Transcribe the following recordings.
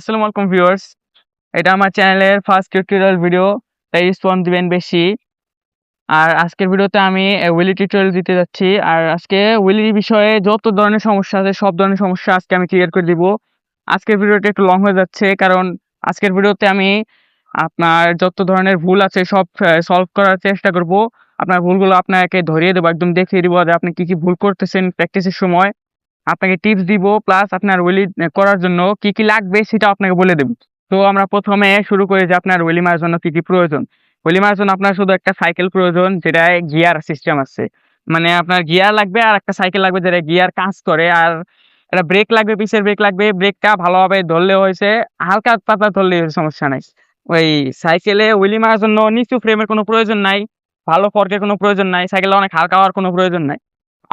আসসালামু আলাইকুম ভিউয়ার্স। এটা আমার চ্যানেলের ফার্স্ট টিউটোরিয়াল ভিডিও, তাই রেসপন্স দিবেন বেশি। আর আজকের ভিডিওতে আমি হুইলি টিউটোরিয়াল দিতে যাচ্ছি। আর আজকে হুইলি বিষয়ে যত ধরনের সমস্যা আছে সব ধরনের সমস্যা আজকে আমি ক্লিয়ার করে দিব। আজকের ভিডিওটা একটু লং হয়ে যাচ্ছে, কারণ আজকের ভিডিওতে আমি আপনার যত ধরনের ভুল আছে সব সলভ করার চেষ্টা করব। আপনার ভুলগুলো আপনাকে ধরিয়ে দেবো, একদম দেখিয়ে দিব যে আপনি কি কি ভুল করতেছেন প্র্যাকটিসের সময়। আপনাকে টিপস দিব, প্লাস আপনার হুইলি করার জন্য কি কি লাগবে সেটা আপনাকে বলে দেব। তো আমরা প্রথমে শুরু করি যে আপনার হুইলি মারার জন্য কি কি প্রয়োজন। হুইলি মারার জন্য আপনার শুধু একটা সাইকেল প্রয়োজন, যেটায় গিয়ার সিস্টেম আছে। মানে আপনার গিয়ার লাগবে আর একটা সাইকেল লাগবে যেটা গিয়ার কাজ করে, আর একটা ব্রেক লাগবে, পিসের ব্রেক লাগবে। ব্রেকটা ভালোভাবে ধরলে হয়েছে, হালকা পাতলা ধরলে সমস্যা নাই। ওই সাইকেলে হুইলি মারার জন্য নিচু ফ্রেমের কোনো প্রয়োজন নাই, ভালো ফর্কের কোনো প্রয়োজন নাই, সাইকেলটা অনেক হালকা হওয়ার কোনো প্রয়োজন নাই।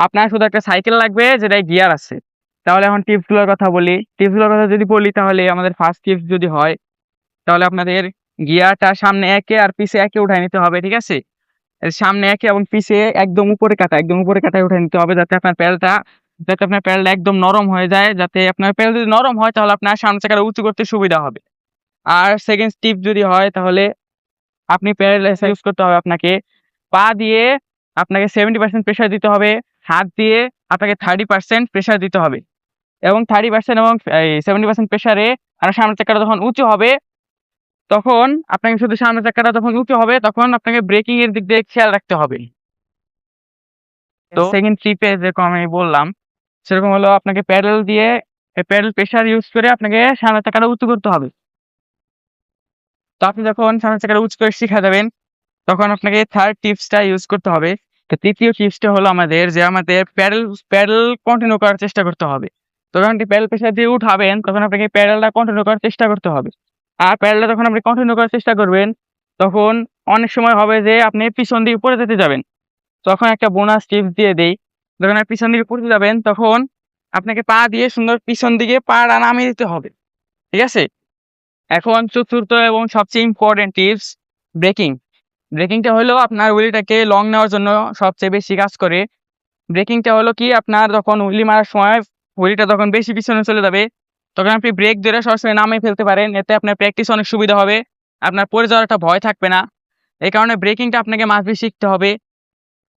আপনার শুধু একটা সাইকেল লাগবে যেটায় গিয়ার আছে। তাহলে এখন টিপস গুলোর কথা বলি। টিপস গুলোর কথা যদি বলি, তাহলে আমাদের ফার্স্ট টিপস যদি হয়, তাহলে আপনাদের গিয়ারটা সামনে একে আর পিছে একে উঠায় নিতে হবে, ঠিক আছে? সামনে একে এবং পিছে একদম উপরে কাটায় উঠায় নিতে হবে, যাতে আপনার প্যাডেলটা একদম নরম হয়ে যায়। যাতে আপনার প্যাডেল যদি নরম হয়, তাহলে আপনার সামনের চাকাটা উঁচু করতে সুবিধা হবে। আর সেকেন্ড টিপ যদি হয়, তাহলে আপনি প্যাডেল ইউজ করতে হবে আপনাকে পা দিয়ে। আপনাকে 70% প্রেসার দিতে হবে। হাত দিয়ে আপনাকে 30% প্রেসার দিতে হবে, এবং 30% এবং 70% প্রেসারে আর সামনের চাকাটা যখন উঁচু হবে, তখন আপনাকে শুধু সামনের চাকাটা যখন উঁচু হবে, তখন আপনাকে ব্রেকিং এর দিক দিয়ে খেয়াল রাখতে হবে। তো সেকেন্ড ট্রিপে যেরকম আমি বললাম, সেরকম হলো আপনাকে প্যাডেল প্রেসার ইউজ করে আপনাকে সামনের চাকাটা উঁচু করতে হবে। তো আপনি যখন সামনের চাকাটা উঁচু করে শিখা যাবেন, তখন আপনাকে থার্ড টিপসটা ইউজ করতে হবে। তো তৃতীয় টিপসটা হলো আমাদের প্যাডেল কন্টিনিউ করার চেষ্টা করতে হবে। তো যখন আপনি প্যাডেল প্রেসার দিয়ে উঠাবেন, তখন আপনাকে প্যাডেলটা কন্টিনিউ করার চেষ্টা করতে হবে। আর প্যাডেলটা যখন আপনি কন্টিনিউ করার চেষ্টা করবেন, তখন অনেক সময় হবে যে আপনি পিছন দিকে পড়ে যেতে যাবেন। তখন একটা বোনাস টিপস দিয়ে দেই। যখন আপনি পিছন দিকে পড়তে যাবেন, তখন আপনাকে পা দিয়ে সুন্দর পিছন দিকে পাটা নামিয়ে দিতে হবে, ঠিক আছে? এখন চতুর্থ এবং সবচেয়ে ইম্পর্টেন্ট টিপস, ব্রেকিং। ব্রেকিংটা হলো আপনার হুইলিটাকে লং নেওয়ার জন্য সবচেয়ে বেশি কাজ করে। ব্রেকিংটা হলো কি, আপনার যখন হুইলি মারার সময় হুইলিটা যখন বেশি পিছনে চলে যাবে, তখন আপনি ব্রেক ধরে সরাসরি নামিয়ে ফেলতে পারেন। এতে আপনার প্র্যাকটিস অনেক সুবিধা হবে, আপনার পড়ে যাওয়ার একটা ভয় থাকবে না। এই কারণে ব্রেকিংটা আপনাকে মাস্ট বি শিখতে হবে।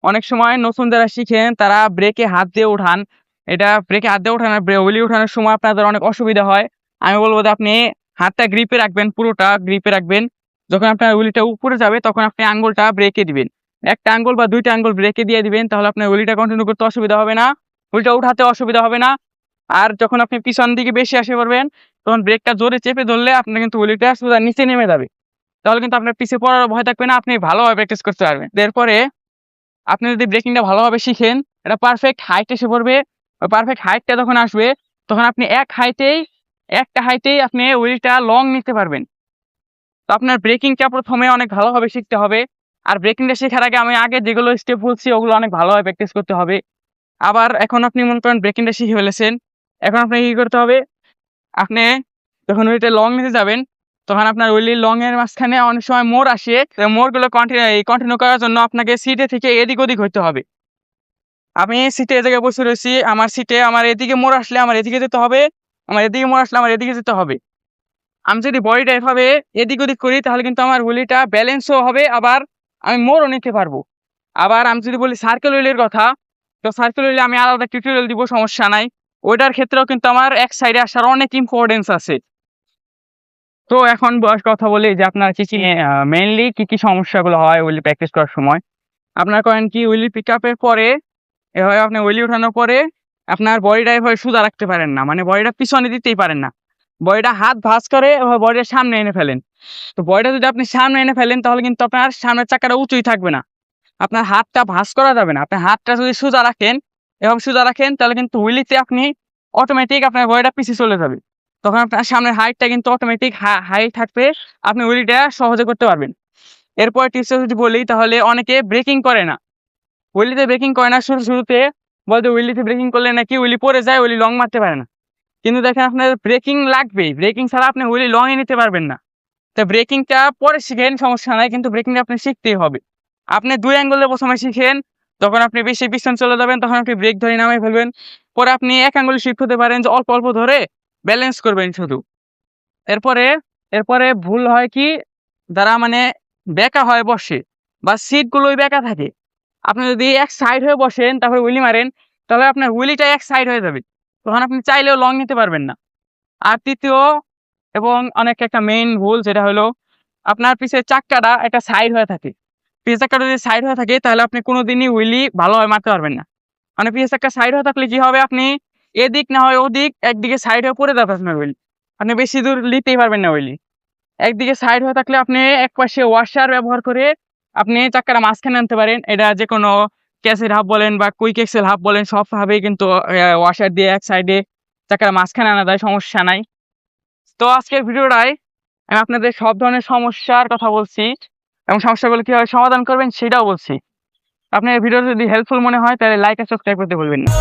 অনেক সময় নতুন যারা শিখেন তারা ব্রেকে হাত দিয়ে উঠান। এটা ব্রেকে হাত দিয়ে উঠানোর হুইলি উঠানোর সময় আপনাদের অনেক অসুবিধা হয়। আমি বলবো যে আপনি হাতটা গ্রিপে রাখবেন, পুরোটা গ্রিপে রাখবেন। যখন আপনার হুইলিটা উপরে যাবে, তখন আপনি আঙ্গুলটা ব্রেকে দিবেন। একটা আঙ্গুল বা দুইটা আঙ্গুল ব্রেকে দিয়ে দিবেন, তাহলে আপনার হুইলিটা কন্টিনিউ করতে অসুবিধা হবে না, হুইলটা উঠাতে অসুবিধা হবে না। আর যখন আপনি পিছন দিকে বেশি আসে পড়বেন, তখন ব্রেকটা জোরে চেপে ধরলে আপনার কিন্তু হুইলিটা সোজা নিচে নেমে যাবে। তাহলে কিন্তু আপনার পিছে পড়ার ভয় থাকবে না, আপনি ভালোভাবে প্র্যাকটিস করতে পারবেন। এরপরে আপনি যদি ব্রেকিংটা ভালোভাবে শিখেন, এটা পারফেক্ট হাইট এসে পড়বে। ওই পারফেক্ট হাইটটা যখন আসবে, তখন আপনি একটা হাইটেই আপনি হুইলটা লং নিতে পারবেন। তো আপনার ব্রেকিংটা প্রথমে অনেক ভালোভাবে শিখতে হবে। আর ব্রেকিংটা শেখার আগে আমি আগে যেগুলো স্টেপ বলছি ওগুলো অনেক ভালোভাবে প্র্যাকটিস করতে হবে। আবার এখন আপনি মনে করেন ব্রেকিংটা শিখে ফেলেছেন, এখন আপনাকে কি করতে হবে, আপনি যখন হুইলটা লং নিতে যাবেন, তখন আপনার হুইলের লং এর মাঝখানে অনেক সময় মোড় আসে। মোড়গুলো কন্টিনিউ করার জন্য আপনাকে সিটে থেকে এদিক ওদিক হইতে হবে। আমি সিটে এ জায়গায় বসে রয়েছি, আমার সিটে আমার এদিকে মোড় আসলে আমার এদিকে যেতে হবে, আমার এদিকে মোড় আসলে আমার এদিকে যেতে হবে। আমি যদি বডিটা এভাবে এদিক ওদিক করি, তাহলে কিন্তু আমার হুইলটা ব্যালেন্সও হবে, আবার আমি মোড়ও নিতে পারবো। আবার আমি যদি বলি সার্কেল হুইলের কথা, তো সার্কেল হুইলে আমি আলাদা টিউটোরিয়াল দিব, সমস্যা নাই। ওইটার ক্ষেত্রেও কিন্তু আমার এক সাইডে আসার অনেক ইম্পর্টেন্স আছে। তো এখন কথা বলি যে আপনার কি কি মেইনলি কি কি সমস্যাগুলো হয় হুইলি প্র্যাকটিস করার সময়। আপনার করেন কি, হুইলি পিক আপের পরে এভাবে আপনি হুইলি উঠানোর পরে আপনার বডিটা এভাবে সোজা রাখতে পারেন না, মানে বডিটা পিছনে দিতেই পারেন না। বডিটা হাত ভাঁজ করে এভাবে বডিটা সামনে এনে ফেলেন। তো বডিটা যদি আপনি সামনে এনে ফেলেন, তাহলে কিন্তু আপনার সামনের চাকাটা উঁচুই থাকবে না, আপনার হাতটা ভাঁজ করা যাবে না। আপনি হাতটা যদি সোজা রাখেন, এভাবে সোজা রাখেন, তাহলে কিন্তু হুইলিতে আপনি অটোমেটিক আপনার বডিটা পিছিয়ে চলে যাবে। তখন আপনার সামনের হাইটটা কিন্তু অটোমেটিক হাই থাকবে, আপনি হুইলিটা সহজে করতে পারবেন। এরপর টিপসটা যদি বলি, তাহলে অনেকে ব্রেকিং করে না, হুইলিতে ব্রেকিং করে না। শুরুতে বলতে হুইলিতে ব্রেকিং করলে নাকি হুইলি পড়ে যায়, হুইলি লং মারতে পারে না। কিন্তু দেখেন আপনার ব্রেকিং লাগবেই, ব্রেকিং ছাড়া আপনি হুইলি লং এ নিতে পারবেন না। তো ব্রেকিংটা পরে শিখেন, সমস্যা নাই, কিন্তু ব্রেকিংটা আপনি শিখতেই হবে। আপনি ২ অ্যাঙ্গেলে প্রথমে শিখেন, যখন আপনি বেশি পিছন চলে যাবেন, তখন আপনি ব্রেক ধরে নামিয়ে ফেলবেন। পরে আপনি ১ আঙ্গুলে শিফট হতে পারেন, যে অল্প অল্প ধরে ব্যালেন্স করবেন শুধু। এরপরে এরপরে ভুল হয় কি, যারা মানে বেঁকা হয় বসে বা সিট গুলোই বেঁকা থাকে, আপনি যদি এক সাইড হয়ে বসেন তারপরে হুইলি মারেন, তাহলে আপনার হুইলিটা এক সাইড হয়ে যাবে, তখন আপনি চাইলেও লং নিতে পারবেন না। আর তৃতীয় এবং অনেক একটা মেইন ভুল, যেটা হলো আপনার পিছের চাক্কাটা একটা সাইড হয়ে থাকে। পিছের চাক্কাটা যদি সাইড হয়ে থাকে তাহলে আপনি কোনোদিনই হুইলি ভালোভাবে মারতে পারবেন না। মানে পিছের চাক্কা সাইড হয়ে থাকলে কি হবে, আপনি এদিক না হয় ওদিক একদিকে সাইড হয়ে পড়ে যাবে আপনার হুইল, আপনি বেশি দূর নিতেই পারবেন না হুইলি। একদিকে সাইড হয়ে থাকলে আপনি একপাশে ওয়াশার ব্যবহার করে আপনি চাক্কাটা মাঝখানে আনতে পারেন। এটা যেকোনো ক্যাসের হাব বলেন বা কুইক এক্সেল হাব বলেন, সব ভাবেই কিন্তু ওয়াশার দিয়ে এক সাইডে চাক্কাটা মাঝখানে আনা যায়, সমস্যা নাই। তো আজকের ভিডিওটায় আমি আপনাদের সব ধরনের সমস্যার কথা বলছি এবং সমস্যাগুলো কিভাবে সমাধান করবেন সেটাও বলছি। আপনার ভিডিও যদি হেল্পফুল মনে হয় তাহলে লাইক আর সাবস্ক্রাইব করতে ভুলবেন না।